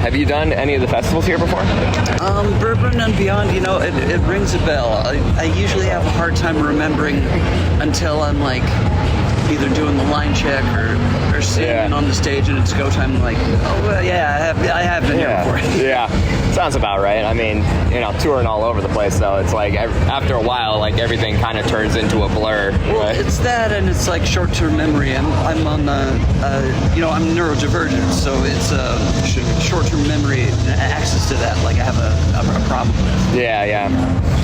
Have you done any of the festivals here before? Bourbon and Beyond, it rings a bell. I usually have a hard time remembering until I'm like either doing the line check or singing on the stage and it's go time. I'm like, oh well, yeah, I have been here before. Yeah, sounds about right. I mean, touring all over the place, though. It's like after a while, like everything kind of turns into a blur. Well, right? It's that, and it's like short-term memory. I'm on I'm neurodivergent, so it's short-term memory access to that. Like I have a problem with. Yeah.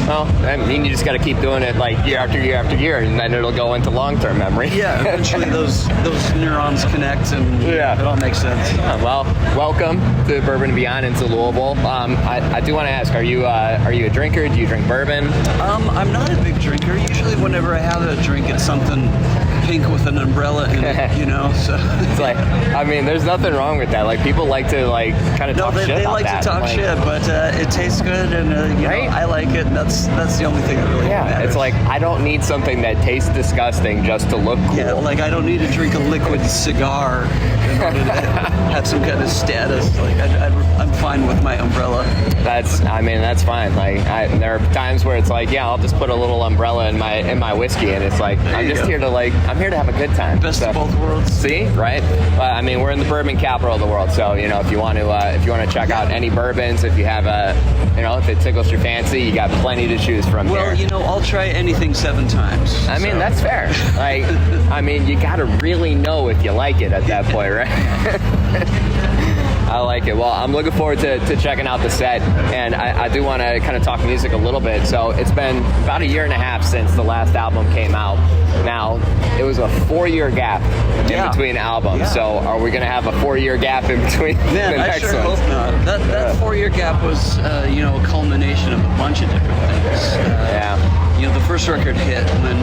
Well, I mean, you just got to keep doing it like year after year after year, and then it'll go into long-term memory. Yeah, eventually those neurons connect, and it all makes sense. Yeah, well, welcome to Bourbon Beyond into Louisville. I do want to ask, are you a drinker? Do you drink bourbon? I'm not a big drinker. Usually, whenever I have a drink, it's something pink with an umbrella in it. So it's like, I mean, there's nothing wrong with that. Like people like to kind of talk shit about that. They like to talk shit, but it tastes good, and right? I like it. That's the only thing that really matters. It's like I don't need something that tastes disgusting just to look cool. Yeah, like I don't need to drink a liquid cigar in order to have some kind of status. Like I'm fine with my umbrella. That's fine. Like there are times where it's like, I'll just put a little umbrella in my whiskey, and it's like I'm here to have a good time. Best of both worlds. See, right? I mean, we're in the bourbon capital of the world, so if you want to check out any bourbons, if you have if it tickles your fancy, you got plenty to choose from here. Well, I'll try anything 7 times. I mean, that's fair. Like, I mean, you got to really know if you like it at that point, right? I like it. Well, I'm looking forward to checking out the set, and I do want to kind of talk music a little bit. So it's been about 1.5 years since the last album came out. Now, it was a 4-year gap in between albums. Yeah. So are we going to have a 4-year gap in between the next one? I sure hope not. That 4-year gap was, a culmination of a bunch of different things. The first record hit when,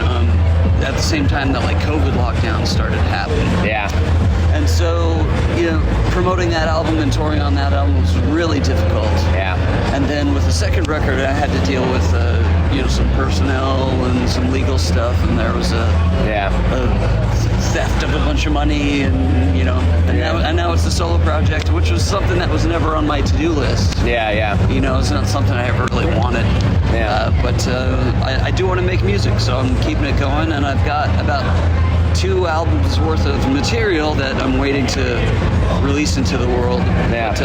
at the same time that like COVID lockdown started happening. Yeah. And so, promoting that album and touring on that album was really difficult. Yeah. And then with the second record, I had to deal with, some personnel and some legal stuff, and there was a theft of a bunch of money, and now it's a solo project, which was something that was never on my to-do list. Yeah. It's not something I ever really wanted. Yeah. But I do want to make music, so I'm keeping it going, and I've got about 2 albums worth of material that I'm waiting to release into the world. Yeah. But,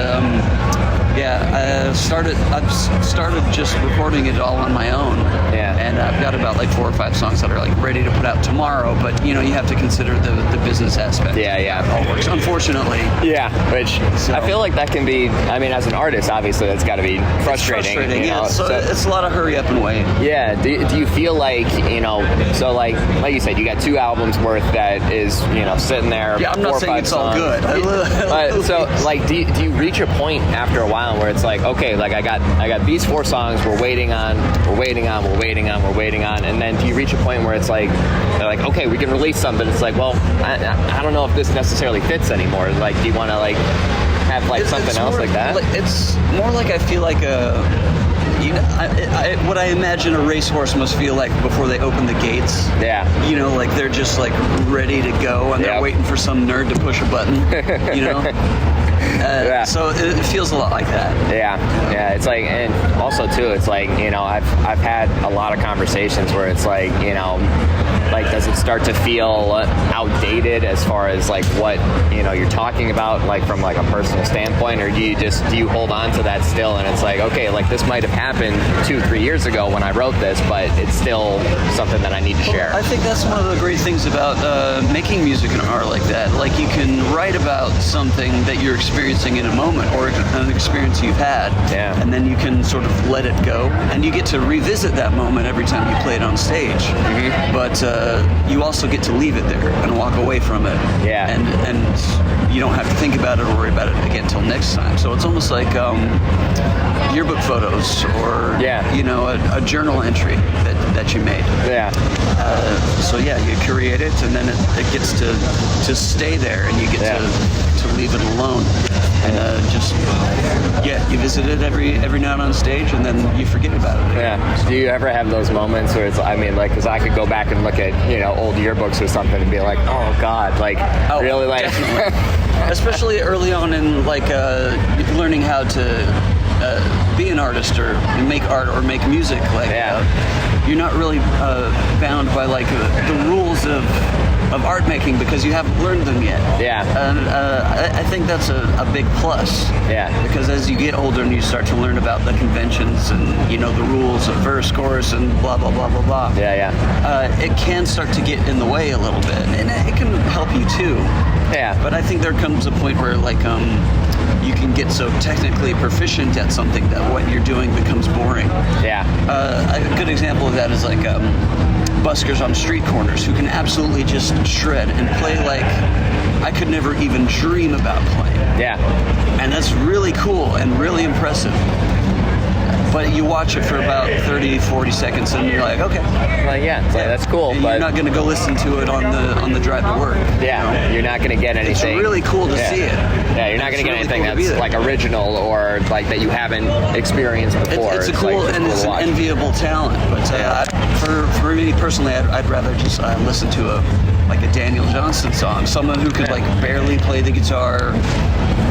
I've started just recording it all on my own. Yeah. And I've got about like 4 or 5 songs that are like ready to put out tomorrow, but you have to consider the business aspect. Yeah. All works, unfortunately. Yeah. Which I feel like that can be, as an artist, obviously that's got to be frustrating. It's frustrating, So it's a lot of hurry up and wait. Yeah. Do you feel like, so like you said, you got 2 albums worth that is, sitting there. Yeah, I'm not saying it's all good. So like, do you reach a point after a while where it's like, okay, like I got these 4 songs we're waiting on, and then do you reach a point where it's like, they're like, okay, we can release something. It's like, well, I don't know if this necessarily fits anymore. Like, do you want to like have like something else like that? It's more like I feel like what I imagine a racehorse must feel like before they open the gates. Yeah. Like they're just like ready to go, and they're waiting for some nerd to push a button. So it feels a lot like that. Yeah. It's like, and also too, it's like, I've had a lot of conversations where it's like, like does it start to feel outdated as far as like what you're talking about, like from like a personal standpoint, or do you hold on to that still, and it's like, okay, like this might have happened 2-3 years ago when I wrote this, but it's still something that I need to share. I think that's one of the great things about making music and art like that. Like you can write about something that you're experiencing in a moment, or an experience you've had, and then you can sort of let it go, and you get to revisit that moment every time you play it on stage. Mm-hmm. But you also get to leave it there and walk away from it. Yeah. And you don't have to think about it or worry about it again until next time. So it's almost like yearbook photos, or a journal entry that you made. Yeah. You curate it, and then it gets to stay there, and you get to leave it alone, and you revisit it every night on stage, and then you forget about it. Yeah. Do you ever have those moments where it's, I mean, like, because I could go back and look at, old yearbooks or something and be like, oh God, like, really, like. Especially early on in, like, learning how to be an artist or make art or make music. Like, you're not really bound by, like, the rules of art making because you haven't learned them yet. Yeah. And I think that's a big plus. Yeah. Because as you get older and you start to learn about the conventions and, the rules of verse, chorus, and blah, blah, blah, blah, blah. Yeah. It can start to get in the way a little bit. And it can help you too. Yeah. But I think there comes a point where, like, you can get so technically proficient at something that what you're doing becomes boring. Yeah. A good example of that is, like, buskers on street corners who can absolutely just shred and play like I could never even dream about playing. Yeah. And that's really cool and really impressive. But you watch it for about 30, 40 seconds and you're like, okay. Like, that's cool. You're but not going to go listen to it on the drive to work. Yeah, you're not going to get anything. It's really cool to see it. Yeah, you're not going to get anything that's like original or like that you haven't experienced before. It's a cool like, and it's an enviable talent. But for me personally, I'd rather just listen to a Daniel Johnston song. Someone who could like barely play the guitar,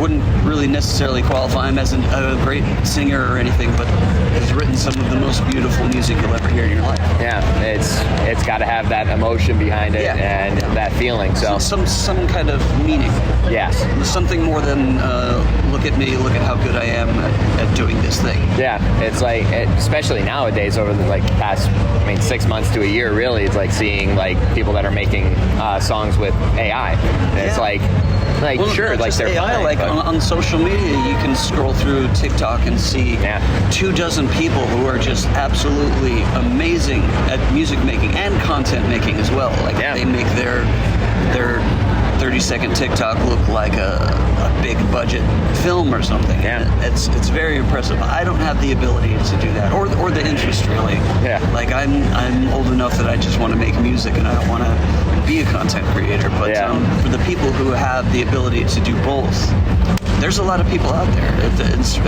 wouldn't really necessarily qualify him as a great singer or anything, but has written some of the most beautiful music you'll ever hear in your life. Yeah, it's got to have that emotion behind it and that feeling. So some kind of meaning. Yes. Something more than look at me, look at how good I am at doing this thing. Yeah, it's like, especially nowadays over the past 6 months to a year, really, it's like seeing like people that are making songs with AI. And it's like sure, like they're AI, fine, like on social media, you can scroll through TikTok and see 24 people who are just absolutely amazing at music making and content making as well. Like they make their 30-second TikTok look like a big budget film or something. Yeah. It's very impressive. I don't have the ability to do that or the interest really. Yeah. Like I'm old enough that I just want to make music and I don't want to be a content creator. But for the people who have the ability to do both, there's a lot of people out there,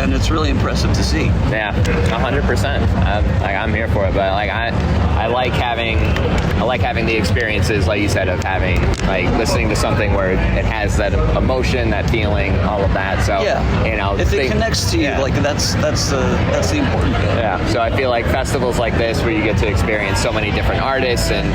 and it's really impressive to see. Yeah, 100%. I'm here for it, but I like having the experiences, like you said, of having listening to something where it has that emotion, that feeling, all of that. So if it connects to you, like that's the important bit. Yeah. So I feel like festivals like this, where you get to experience so many different artists, and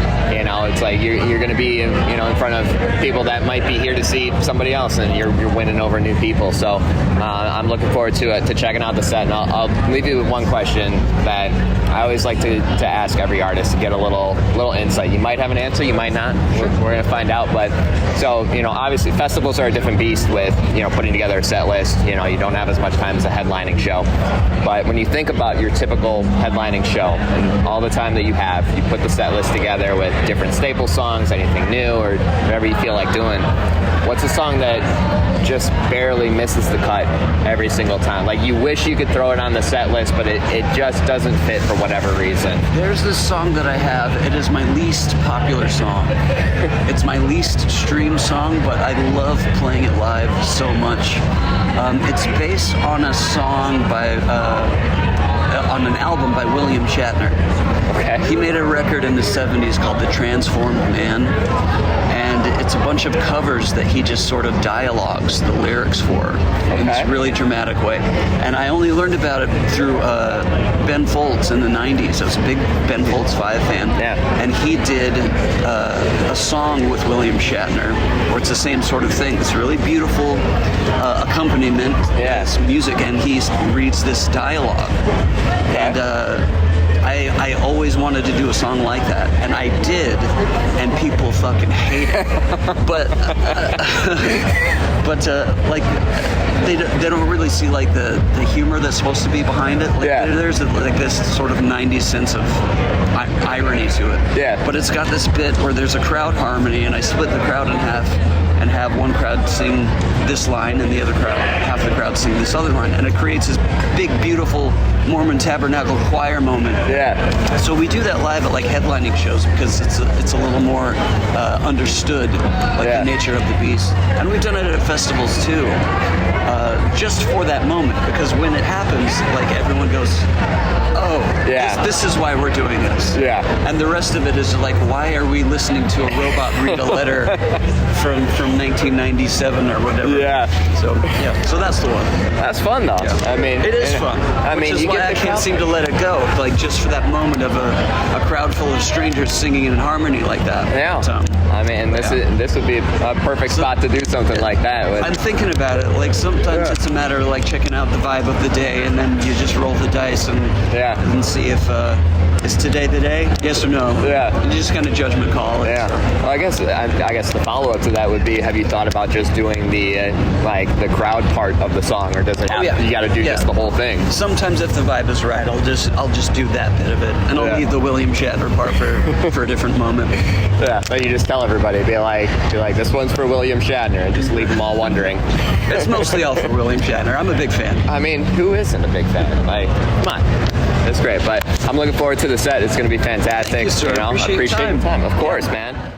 it's like you're going to be in front of people that might be here to see somebody else, and you're winning over new people. So I'm looking forward to checking out the set, and I'll leave you with one question that I always like to ask every artist to get a little insight. You might have an answer, you might not. We're going to find out. But so obviously festivals are a different beast with putting together a set list. You don't have as much time as a headlining show. But when you think about your typical headlining show and all the time that you put the set list together with different staple songs, anything new, or whatever you feel like doing. What's a song that just barely misses the cut every single time? Like you wish you could throw it on the set list, but it just doesn't fit for whatever reason. There's this song that I have. It is my least popular song. It's my least streamed song, but I love playing it live so much. It's based on a song on an album by William Shatner. Okay. He made a record in the 70s called The Transformed Man, and it's a bunch of covers that he just sort of dialogues the lyrics for in this really dramatic way. And I only learned about it through Ben Folds in the 90s. I was a big Ben Folds 5 fan. Yeah. And he did a song with William Shatner where it's the same sort of thing. It's really beautiful accompaniment, it's music, and he reads this dialogue. And I always wanted to do a song like that, and I did, and people fucking hate it. But like they don't really see like the humor that's supposed to be behind it. Like, there's like this sort of 90s sense of irony to it. Yeah. But it's got this bit where there's a crowd harmony, and I split the crowd in half and have one crowd sing this line and the other crowd, half the crowd sing this other line, and it creates this big, beautiful Mormon Tabernacle choir moment. Yeah. So we do that live at like headlining shows because it's a little more understood, like the nature of the beast. And we've done it at festivals too. just for that moment, because when it happens, like everyone goes, oh, this is why we're doing this. Yeah. And the rest of it is like, why are we listening to a robot read a letter from 1997 or whatever? Yeah. So that's the one. That's fun though. Yeah. I mean, it is fun. Which is why I can't seem to let it go. Like just for that moment of a crowd full of strangers singing in harmony like that. Yeah. So, I mean, this would be a perfect spot to do something like that. I'm thinking about it. Like sometimes it's a matter of like checking out the vibe of the day, and then you just roll the dice and see if is today the day? Yes or no? Yeah. And you just kind of judgment call it. Yeah. Well, I guess the follow up to that would be: have you thought about just doing the the crowd part of the song, or does it have you got to do just the whole thing? Sometimes if the vibe is right, I'll just do that bit of it, and I'll leave the William Shatner part for a different moment. Yeah. But you just tell everybody, be like, this one's for William Shatner, and just leave them all wondering. It's mostly all for William Shatner. I'm a big fan. I mean, who isn't a big fan? Like, come on. It's great, but I'm looking forward to the set. It's going to be fantastic. Thank you, sir. Appreciate your time. Of course, man.